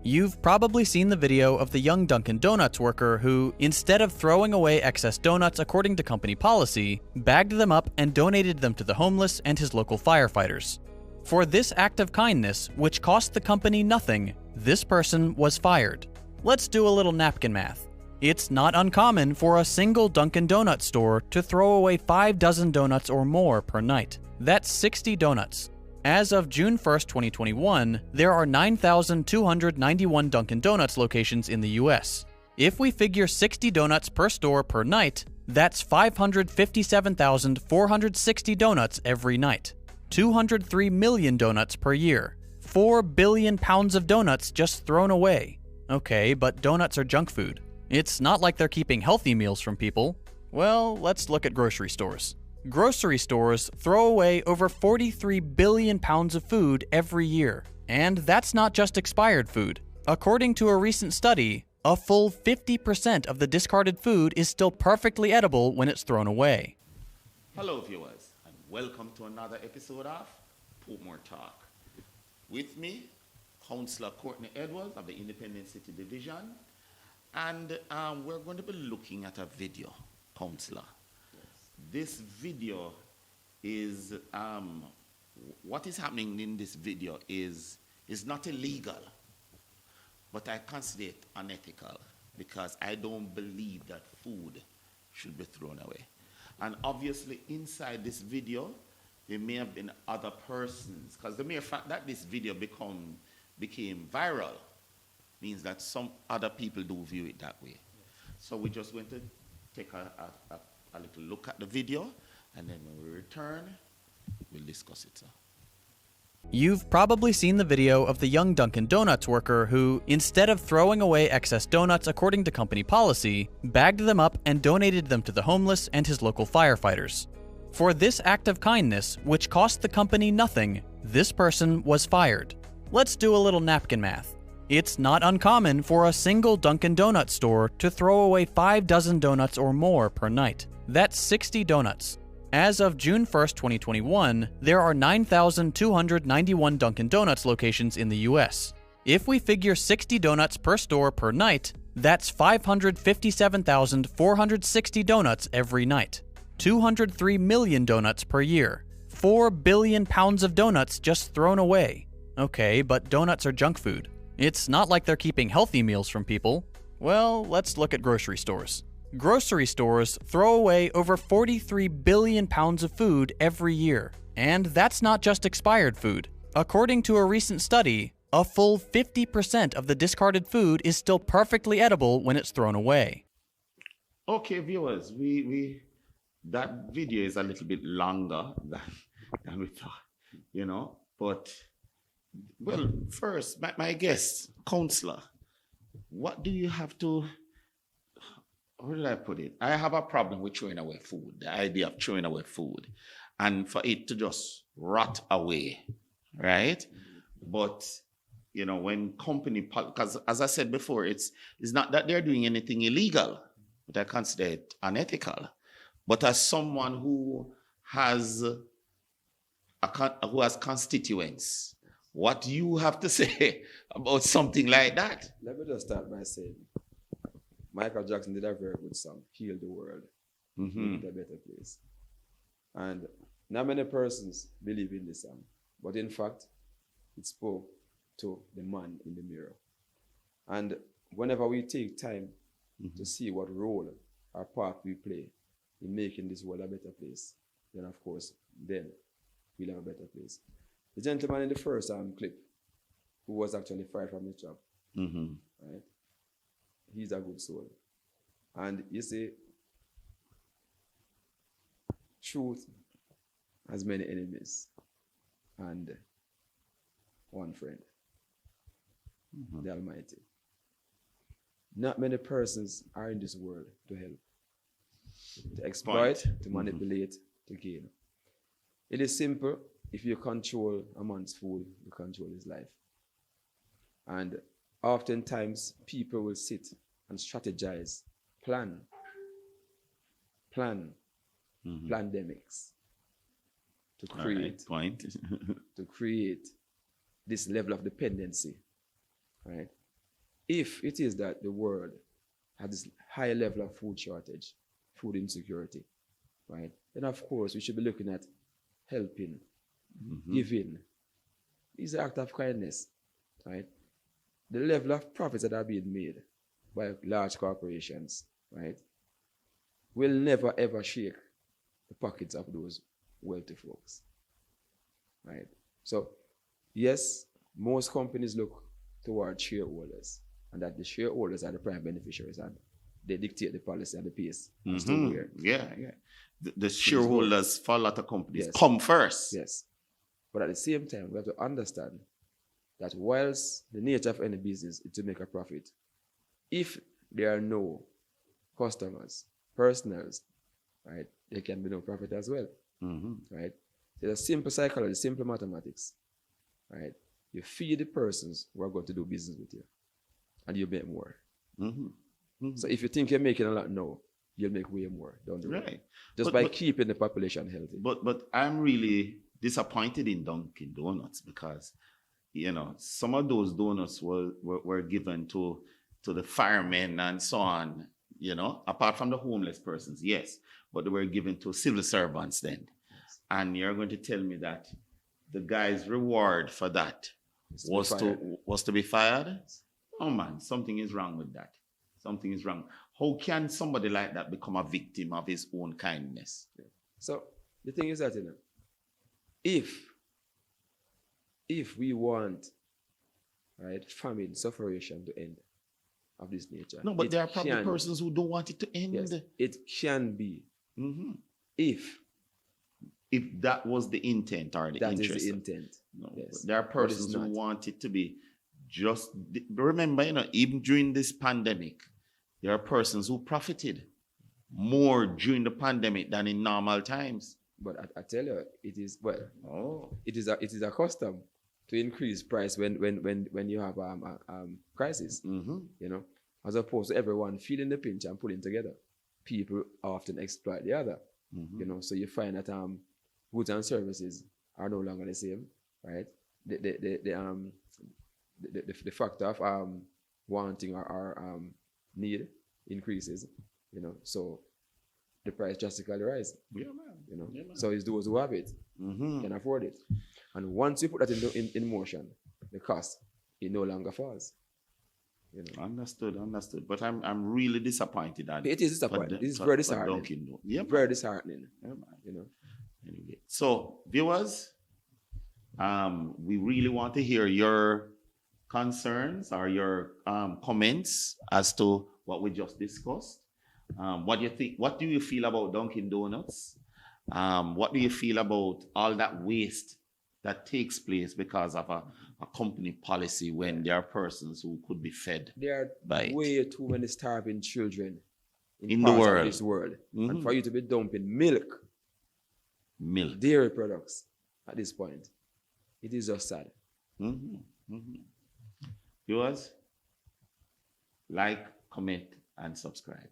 You've probably seen the video of the young Dunkin' Donuts worker who, instead of throwing away excess donuts according to company policy, bagged them up and donated them to the homeless and his local firefighters. For this act of kindness, which cost the company nothing, this person was fired. Let's do a little napkin math. It's not uncommon for a single Dunkin' Donuts store to throw away 5 dozen donuts or more per night. That's 60 donuts. As of June 1st, 2021, there are 9,291 Dunkin' Donuts locations in the US. If we figure 60 donuts per store per night, that's 557,460 donuts every night. 203 million donuts per year. 4 billion pounds of donuts just thrown away. Okay, but donuts are junk food. It's not like they're keeping healthy meals from people. Well, let's look at grocery stores. Grocery stores throw away over 43 billion pounds of food every year. And that's not just expired food. According to a recent study, a full 50% of the discarded food is still perfectly edible when it's thrown away. Hello viewers, and welcome to another episode of PORTMORE Talk. With me, Councillor Courtney Edwards of the Independent City Division, and we're going to be looking at a video, Councillor. This video is, what is happening in this video is not illegal, but I consider it unethical because I don't believe that food should be thrown away. And obviously inside this video, there may have been other persons, because the mere fact that this video became viral means that some other people do view it that way. Yes. So we just went to take a little look at the video, and then when we return, we'll discuss it, sir. You've probably seen the video of the young Dunkin' Donuts worker who, instead of throwing away excess donuts according to company policy, bagged them up and donated them to the homeless and his local firefighters. For this act of kindness, which cost the company nothing, this person was fired. Let's do a little napkin math. It's not uncommon for a single Dunkin' Donuts store to throw away 5 dozen donuts or more per night. That's 60 donuts. As of June 1st, 2021, there are 9,291 Dunkin' Donuts locations in the US. If we figure 60 donuts per store per night, that's 557,460 donuts every night. 203 million donuts per year. 4 billion pounds of donuts just thrown away. Okay, but donuts are junk food. It's not like they're keeping healthy meals from people. Well, let's look at grocery stores. Grocery stores throw away over 43 billion pounds of food every year. And that's not just expired food. According to a recent study, a full 50% of the discarded food is still perfectly edible when it's thrown away. Okay, viewers, that video is a little bit longer than we thought, but, well, first, my guest, Councillor, what do you have to, how did I put it? I have a problem with throwing away food, the idea of throwing away food, and for it to just rot away, right? But, when company, because as I said before, it's not that they're doing anything illegal, but I consider it unethical. But as someone who has constituents, what do you have to say about something like that? Let me just start by saying, Michael Jackson did a very good song, Heal the World, Make it a better place. And not many persons believe in this song, but in fact, it spoke to the man in the mirror. And whenever we take time to see what role or part we play in making this world a better place, then of course, then we'll have a better place. The gentleman in the first clip, who was actually fired from his job, right? He's a good soul. And you see, truth has many enemies and one friend, the Almighty. Not many persons are in this world to help, to exploit, to manipulate, to gain. It is simple. If you control a man's food, you control his life. And oftentimes, people will sit and strategize, plan pandemics to create, to create this level of dependency, right? if it is that the world has this high level of food shortage, food insecurity, right? Then of course we should be looking at helping, giving. These are acts of kindness, right? The level of profits that are being made by large corporations, right, will never ever shake the pockets of those wealthy folks, right? So, yes, most companies look toward shareholders, and that the shareholders are the prime beneficiaries, and they dictate the policy and the pace as to where. Yeah. The shareholders for a lot of companies Yes. come first. Yes. But at the same time, we have to understand that whilst the nature of any business is to make a profit, if there are no customers, personals, right, there can be no profit as well, right? There's a simple psychology, simple mathematics, right? You feed the persons who are going to do business with you, and you make more. So if you think you're making a lot now, you'll make way more down the road. Right. Just by keeping the population healthy. But I'm really disappointed in Dunkin' Donuts because, you know, some of those donuts were given to the firemen and so on, you know, apart from the homeless persons, yes, but they were given to civil servants then. Yes. And you're going to tell me that the guy's reward for that was to be fired? Oh man, something is wrong with that. Something is wrong. How can somebody like that become a victim of his own kindness? Yeah. So the thing is that, you know, if we want, right, famine, suffering to end of this nature. No, but there are probably persons who don't want it to end. Yes, it can be. If that was the intent or the interest. That is the intent. No, yes. There are persons who want it to be just, remember, you know, even during this pandemic, there are persons who profited more during the pandemic than in normal times. But I tell you, it is, well, it is a custom to increase price when you have crisis, you know, as opposed to everyone feeling the pinch and pulling together. People often exploit the other, you know, so you find that goods and services are no longer the same, right? The factor of wanting or need increases, you know, so the price drastically rises. Yeah, man. You know, so it's those who have it can afford it, and once you put that in motion, the cost it no longer falls. You know. Understood. But I'm really disappointed. It is disappointing. It's very disheartening. Yeah, very disheartening. Yeah, you know. Anyway, so viewers, we really want to hear your concerns or your comments as to what we just discussed. What do you think? What do you feel about Dunkin' Donuts? What do you feel about all that waste that takes place because of a company policy when there are persons who could be fed? There are way too many starving children in the world. Of this world. And for you to be dumping milk, dairy products at this point, it is just sad. Viewers, like, comment, and subscribe.